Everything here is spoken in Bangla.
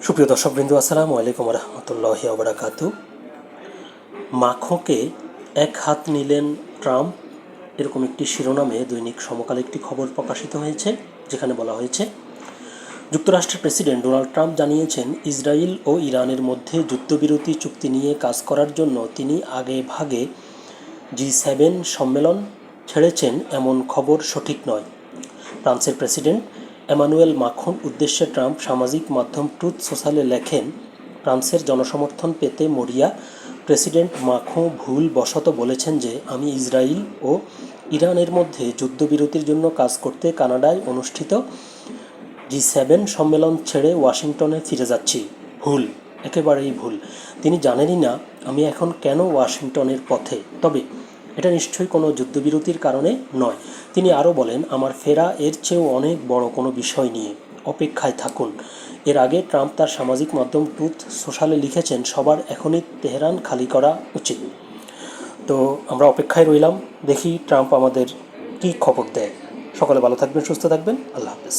সুপ্রিয় দর্শকবৃন্দ, আসসালামু আলাইকুম রহমতুল্লাহি ওয়া বারাকাতুহু। মাখোকে এক হাত নিলেন ট্রাম্প, এরকম একটি শিরোনামে দৈনিক সমকাল একটি খবর প্রকাশিত হয়েছে, যেখানে বলা হয়েছে, যুক্তরাষ্ট্রের প্রেসিডেন্ট ডোনাল্ড ট্রাম্প জানিয়েছেন ইসরায়েল ও ইরানের মধ্যে যুদ্ধবিরতি চুক্তি নিয়ে কাজ করার জন্য তিনি আগে ভাগে G7 সম্মেলন ছেড়েছেন এমন খবর সঠিক নয়। ফ্রান্সের প্রেসিডেন্ট এমানুয়েল মাখোন উদ্দেশ্যে ট্রাম্প সামাজিক মাধ্যম ট্রুথ সোশ্যালে লেখেন, ফ্রান্সের জনসমর্থন পেতে মরিয়া প্রেসিডেন্ট মাখোঁ ভুলবশত বলেছেন যে আমি ইসরায়েল ও ইরানের মধ্যে যুদ্ধবিরতির জন্য কাজ করতে কানাডায় অনুষ্ঠিত G7 সম্মেলন ছেড়ে ওয়াশিংটনে ফিরে যাচ্ছি। ভুল, একেবারেই ভুল। তিনি জানেনই না আমি এখন কেন ওয়াশিংটনের পথে। তবে এটা নিশ্চয়ই কোনো যুদ্ধবিরতির কারণে নয়। তিনি আরও বলেন, আমার ফেরা এর চেয়েও অনেক বড় কোনো বিষয় নিয়ে, অপেক্ষায় থাকুন। এর আগে ট্রাম্প তার সামাজিক মাধ্যম ট্রুথ সোশ্যালে লিখেছেন, সবার এখনই তেহরান খালি করা উচিত। তো আমরা অপেক্ষায় রইলাম, দেখি ট্রাম্প আমাদের কী খবর দেয়। সকলে ভালো থাকবেন, সুস্থ থাকবেন, আল্লাহ হাফেজ।